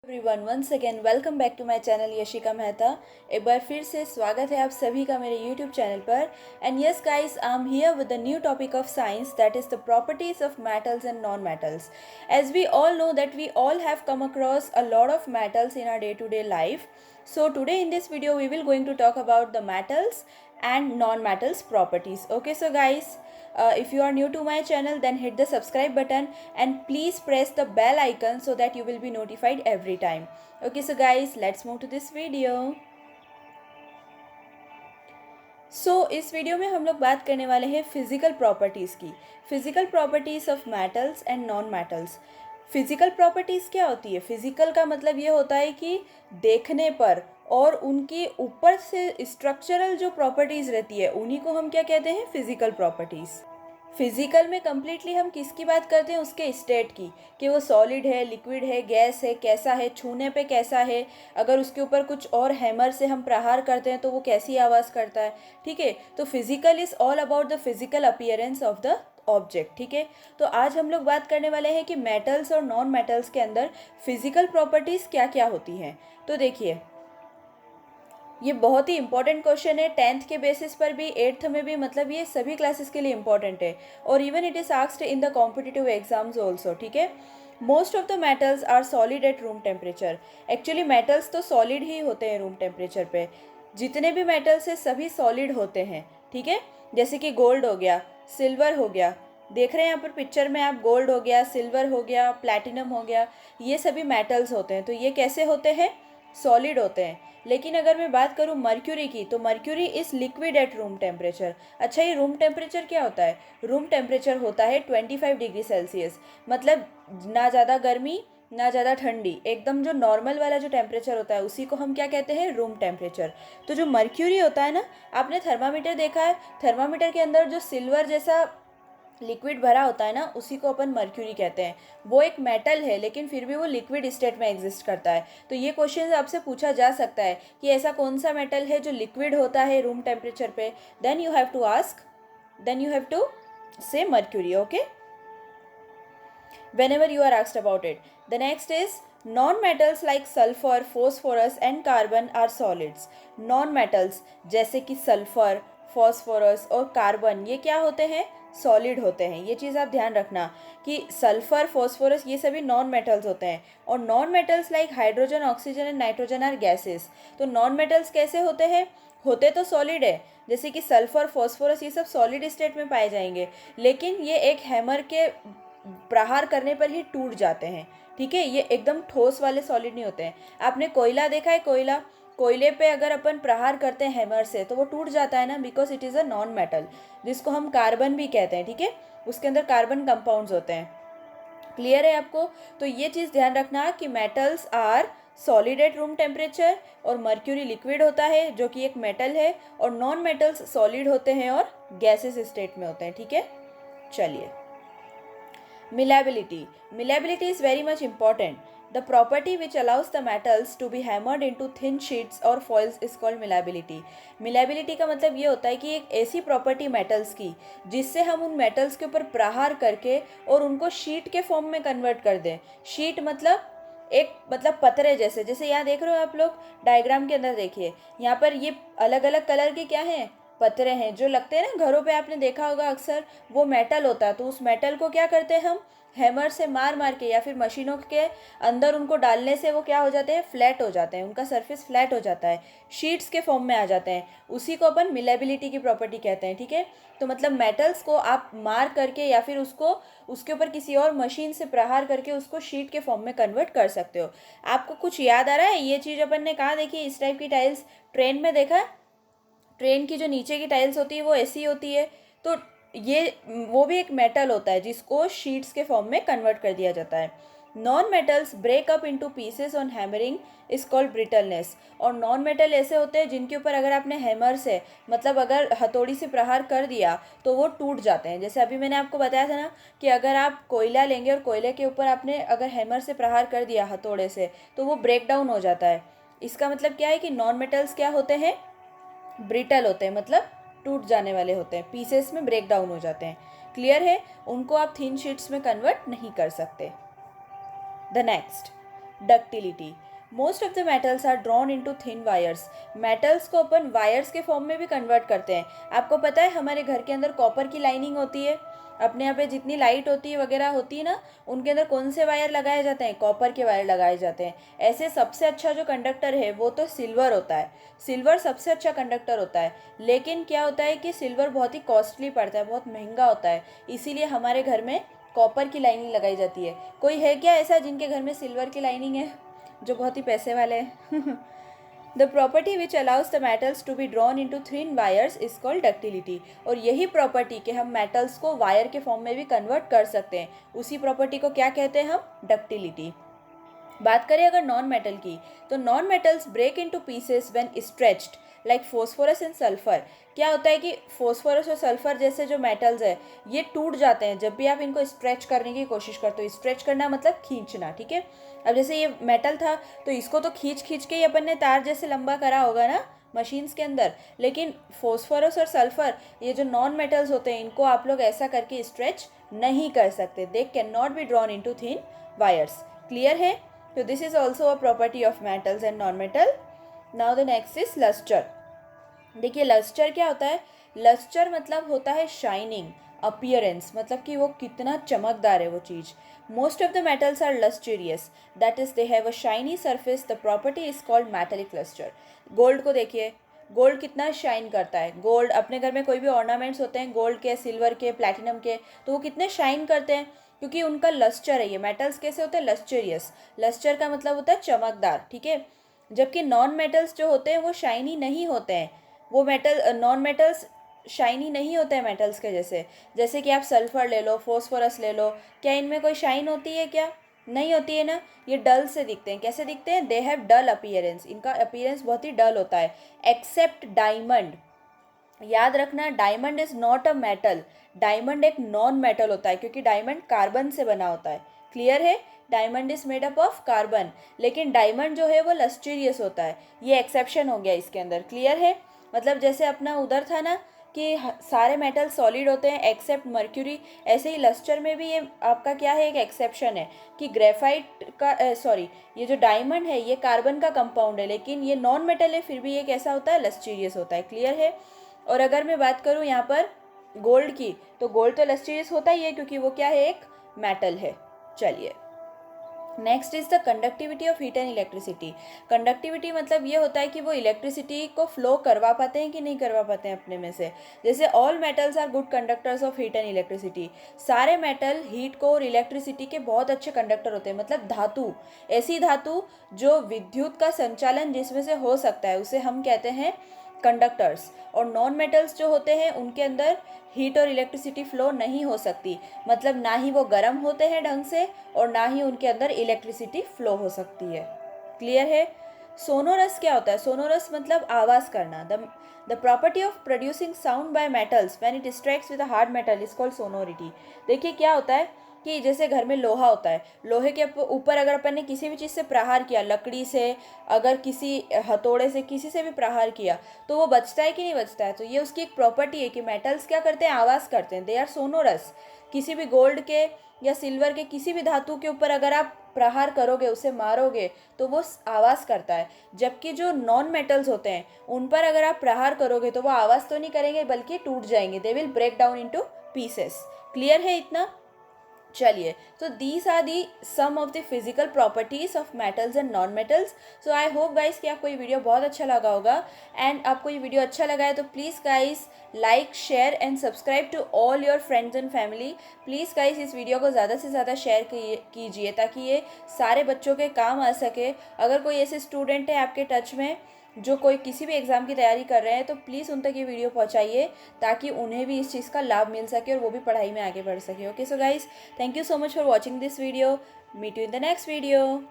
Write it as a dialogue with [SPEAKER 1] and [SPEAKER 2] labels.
[SPEAKER 1] Everyone once again welcome back to my channel Yashika Mehta. एक बार फिर से स्वागत है आप सभी का मेरे यूट्यूब चैनल पर। And yes guys, I am here with the new topic of science that is the properties of metals and non metals. As we all know that we all have come across a lot of metals in our day-to-day life. So today in this video we will going to talk about the metals and non-metals properties. Okay, so guys, if you are new to my channel, then hit the subscribe button and please press the bell icon so that you will be notified every time. Okay, so guys, let's move to this video. इस video में हम लोग बात करने वाले हैं physical properties की। Physical properties of metals and non metals. Physical properties क्या होती है? फिजिकल का मतलब ये होता है कि देखने पर और उनकी ऊपर से स्ट्रक्चरल जो प्रॉपर्टीज़ रहती है उन्हीं को हम क्या कहते हैं? Physical properties. फिजिकल में कम्प्लीटली हम किसकी बात करते हैं? उसके स्टेट की, कि वो सॉलिड है, लिक्विड है, गैस है, कैसा है, छूने पे कैसा है, अगर उसके ऊपर कुछ और हैमर से हम प्रहार करते हैं तो वो कैसी आवाज़ करता है। ठीक है, तो physical is all about the physical appearance of the object. ठीक है, तो आज हम लोग बात करने वाले हैं कि मेटल्स और नॉन मेटल्स के अंदर फिजिकल प्रॉपर्टीज़ क्या क्या होती हैं। तो देखिए, ये बहुत ही इंपॉर्टेंट क्वेश्चन है, 10th के बेसिस पर भी, 8th में भी, मतलब ये सभी क्लासेस के लिए इंपॉर्टेंट है और even it is asked in the competitive exams also. ठीक है, most of the metals are solid at room temperature. Actually metals तो सॉलिड ही होते हैं रूम टेम्परेचर पे। जितने भी मेटल्स हैं सभी सॉलिड होते हैं। ठीक है, जैसे कि गोल्ड हो गया, सिल्वर हो गया, देख रहे हैं यहाँ पर पिक्चर में आप, गोल्ड हो गया, सिल्वर हो गया, प्लैटिनम हो गया, ये सभी मेटल्स होते हैं। तो ये कैसे होते हैं? सॉलिड होते हैं। लेकिन अगर मैं बात करूँ मर्क्यूरी की, तो mercury is liquid at room temperature. अच्छा, ये रूम टेम्परेचर क्या होता है? रूम टेम्परेचर होता है 25 डिग्री सेल्सियस, मतलब ना ज़्यादा गर्मी ना ज़्यादा ठंडी, एकदम जो नॉर्मल वाला जो टेम्परेचर होता है उसी को हम क्या कहते हैं? Room temperature. तो जो मर्क्यूरी होता है ना, आपने थर्मामीटर देखा है, थर्मामीटर के अंदर जो सिल्वर जैसा लिक्विड भरा होता है ना, उसी को अपन मर्क्यूरी कहते हैं। वो एक मेटल है लेकिन फिर भी वो लिक्विड स्टेट में एग्जिस्ट करता है। तो ये क्वेश्चन आपसे पूछा जा सकता है कि ऐसा कौन सा मेटल है जो लिक्विड होता है रूम टेम्परेचर पे, देन यू हैव टू से mercury. Okay, whenever you are asked about it. The next is non-metals like sulfur, phosphorus and carbon are solids. Non-metals जैसे कि सल्फर, फॉस्फोरस और कार्बन, ये क्या होते हैं? सॉलिड होते हैं। ये चीज़ आप ध्यान रखना कि सल्फर, फॉस्फोरस ये सभी नॉन मेटल्स होते हैं। और non metals like hydrogen, oxygen and nitrogen are gases. तो नॉन मेटल्स कैसे होते हैं? होते तो सॉलिड है, जैसे कि सल्फर, फॉस्फोरस, ये सब सॉलिड स्टेट में पाए जाएंगे, लेकिन ये एक हैमर के प्रहार करने पर ही टूट जाते हैं। ठीक है, ये एकदम ठोस वाले सॉलिड नहीं होते हैं। आपने कोयला देखा है? कोयले पे अगर अपन प्रहार करते हैं हैमर से तो वो टूट जाता है ना, because it is a non metal, जिसको हम कार्बन भी कहते हैं। ठीक है, उसके अंदर कार्बन कंपाउंड्स होते हैं। क्लियर है आपको? तो ये चीज़ ध्यान रखना कि metals are solid at room temperature और मर्क्यूरी लिक्विड होता है जो कि एक मेटल है, और नॉन मेटल्स सॉलिड होते हैं और गैसेस स्टेट में होते हैं। ठीक है, चलिए, Malleability is very much important. The property which allows the metals to be hammered into thin sheets or foils is called malleability. Malleability का मतलब ये होता है कि एक ऐसी प्रॉपर्टी मेटल्स की जिससे हम उन मेटल्स के ऊपर प्रहार करके और उनको शीट के फॉर्म में कन्वर्ट कर दें। शीट मतलब पतरे जैसे, जैसे यहाँ देख रहे हो आप लोग डायग्राम के अंदर, देखिए यहाँ पर ये अलग अलग कलर के क्या हैं? पतरे हैं, जो लगते हैं ना घरों पे, आपने देखा होगा अक्सर, वो मेटल होता है। तो उस मेटल को क्या करते हैं हम? हैमर से मार मार के या फिर मशीनों के अंदर उनको डालने से वो क्या हो जाते हैं? फ्लैट हो जाते हैं, उनका सरफेस फ्लैट हो जाता है, शीट्स के फॉर्म में आ जाते हैं। उसी को अपन मिलेबिलिटी की प्रॉपर्टी कहते हैं। ठीक है, तो मतलब मेटल्स को आप मार करके या फिर उसको उसके ऊपर किसी और मशीन से प्रहार करके उसको शीट के फॉर्म में कन्वर्ट कर सकते हो। आपको कुछ याद आ रहा है? ये चीज़ अपन ने कहाँ देखी? इस टाइप की टाइल्स ट्रेन में देखा? ट्रेन की जो नीचे की टाइल्स होती है वो ऐसी होती है। तो ये वो भी एक मेटल होता है जिसको शीट्स के फॉर्म में कन्वर्ट कर दिया जाता है। Non metals break up into pieces on hammering is called brittleness. और नॉन मेटल ऐसे होते हैं जिनके ऊपर अगर आपने हैमर से, मतलब अगर हथौड़ी से प्रहार कर दिया तो वो टूट जाते हैं। जैसे अभी मैंने आपको बताया था ना कि अगर आप कोयला लेंगे और कोयले के ऊपर आपने अगर हैमर से प्रहार कर दिया हथौड़े से तो वो ब्रेक डाउन हो जाता है। इसका मतलब क्या है कि नॉन मेटल्स क्या होते हैं? ब्रिटल होते हैं, मतलब टूट जाने वाले होते हैं, पीसेस में ब्रेक डाउन हो जाते हैं। क्लियर है? उनको आप थिन शीट्स में कन्वर्ट नहीं कर सकते। The next, ductility. Most of the metals are drawn into thin wires. Metals को अपन वायर्स के फॉर्म में भी कन्वर्ट करते हैं। आपको पता है हमारे घर के अंदर कॉपर की लाइनिंग होती है, अपने यहाँ पे जितनी लाइट होती है वगैरह होती है ना, उनके अंदर कौन से वायर लगाए जाते हैं? कॉपर के वायर लगाए जाते हैं। ऐसे सबसे अच्छा जो कंडक्टर है वो तो सिल्वर होता है। सिल्वर सबसे अच्छा कंडक्टर होता है, लेकिन क्या होता है कि सिल्वर बहुत ही कॉस्टली पड़ता है, बहुत महंगा होता है, इसीलिए हमारे घर में कॉपर की लाइनिंग लगाई जाती है। कोई है क्या ऐसा जिनके घर में सिल्वर की लाइनिंग है, जो बहुत ही पैसे वाले हैं? The property which allows the metals to be drawn into thin wires is called ductility. और यही प्रॉपर्टी के हम मेटल्स को वायर के फॉर्म में भी कन्वर्ट कर सकते हैं, उसी प्रॉपर्टी को क्या कहते हैं हम? डक्टिलिटी। बात करें अगर नॉन मेटल की, तो non metals break into pieces when stretched, like phosphorus and sulphur. क्या होता है कि फोस्फोरस और सल्फर जैसे जो मेटल्स है ये टूट जाते हैं जब भी आप इनको स्ट्रेच करने की कोशिश करते हो। स्ट्रेच करना मतलब खींचना, ठीक है। अब जैसे ये मेटल था तो इसको तो खींच खींच के ही अपन ने तार जैसे लंबा करा होगा ना मशीन्स के अंदर, लेकिन फोस्फोरस और सल्फर ये जो नॉन मेटल्स होते हैं इनको आप लोग ऐसा करके स्ट्रेच नहीं कर सकते। They can not be drawn into thin wires. Clear है? So this is also a property of metals and non-metal. Now the next is luster. देखिए luster क्या होता है? luster मतलब होता है shining, appearance, मतलब कि वो कितना चमकदार है वो चीज़। Most of the metals are lustrous, that is they have a shiny surface. The property is called metallic luster. Gold को देखिए, गोल्ड कितना शाइन करता है। गोल्ड अपने घर में कोई भी ऑर्नामेंट्स होते हैं गोल्ड के, सिल्वर के, प्लैटिनम के, तो वो कितने शाइन करते हैं क्योंकि उनका लस्टर है। ये मेटल्स कैसे होते हैं? लस्चरियस। लस्टर का मतलब होता है चमकदार, ठीक है। जबकि नॉन मेटल्स जो होते हैं वो शाइनी नहीं होते हैं। वो मेटल नॉन मेटल्स शाइनी नहीं होते हैं मेटल्स के जैसे। जैसे कि आप सल्फर ले लो, फॉस्फोरस ले लो, क्या इनमें कोई शाइन होती है? क्या नहीं होती है ना। ये डल से दिखते हैं। कैसे दिखते हैं? They have dull appearance. इनका अपीयरेंस बहुत ही डल होता है। Except diamond. याद रखना, diamond is not a metal. Diamond एक नॉन मेटल होता है क्योंकि डायमंड कार्बन से बना होता है। क्लियर है? Diamond is made up of carbon, लेकिन डायमंड जो है वो लस्टीरियस होता है। ये एक्सेप्शन हो गया इसके अंदर। क्लियर है? मतलब जैसे अपना उधर था ना कि सारे मेटल सॉलिड होते हैं एक्सेप्ट मर्क्यूरी, ऐसे ही लस्टर में भी ये आपका क्या है? एक एक्सेप्शन है कि ग्रेफाइट का सॉरी ये जो डायमंड है ये कार्बन का कंपाउंड है, लेकिन ये नॉन मेटल है फिर भी ये कैसा होता है? लस्टीरियस होता है। क्लियर है? और अगर मैं बात करूँ यहाँ पर गोल्ड की, तो गोल्ड तो लस्टीरियस होता ही है क्योंकि वो क्या है? एक मेटल है। चलिए, next is the conductivity of heat and electricity. Conductivity मतलब ये होता है कि वो इलेक्ट्रिसिटी को फ्लो करवा पाते हैं कि नहीं करवा पाते हैं अपने में से। जैसे all metals are good conductors of heat and electricity. सारे मेटल हीट को और इलेक्ट्रिसिटी के बहुत अच्छे कंडक्टर होते हैं। मतलब धातु, ऐसी धातु जो विद्युत का संचालन जिसमें से हो सकता है उसे हम कहते हैं कंडक्टर्स। और नॉन मेटल्स जो होते हैं उनके अंदर हीट और इलेक्ट्रिसिटी फ्लो नहीं हो सकती, मतलब ना ही वो गर्म होते हैं ढंग से और ना ही उनके अंदर इलेक्ट्रिसिटी फ्लो हो सकती है। क्लियर है? सोनोरस क्या होता है? सोनोरस मतलब आवाज़ करना। The property of producing sound bye metals when it strikes with a hard metal is called sonority. देखिए क्या होता है कि जैसे घर में लोहा होता है, लोहे के ऊपर अगर अपन ने किसी भी चीज़ से प्रहार किया, लकड़ी से, अगर किसी हथौड़े से, किसी से भी प्रहार किया, तो वो बचता है कि नहीं बचता है? तो ये उसकी एक प्रॉपर्टी है कि मेटल्स क्या करते हैं? आवाज़ करते हैं। They are sonorous. किसी भी गोल्ड के या सिल्वर के किसी भी धातु के ऊपर अगर आप प्रहार करोगे, उसे मारोगे, तो वो आवाज़ करता है। जबकि जो नॉन मेटल्स होते हैं उन पर अगर आप प्रहार करोगे तो वो आवाज़ तो नहीं करेंगे बल्कि टूट जाएंगे। They will break down into pieces. Clear है इतना? चलिए, तो these are the some of the physical properties of metals and non metals. So I hope guys कि आपको ये वीडियो बहुत अच्छा लगा होगा। एंड आपको ये वीडियो अच्छा लगा है तो please guys like, share and subscribe to all your friends and family. Please guys इस वीडियो को ज़्यादा से ज़्यादा शेयर कीजिए ताकि ये सारे बच्चों के काम आ सके। अगर कोई ऐसे स्टूडेंट है आपके टच में जो कोई किसी भी एग्ज़ाम की तैयारी कर रहे हैं तो प्लीज़ उन तक ये वीडियो पहुंचाइए ताकि उन्हें भी इस चीज़ का लाभ मिल सके और वो भी पढ़ाई में आगे बढ़ सके। Okay so guys, thank you so much for watching this video. Meet you in the next video.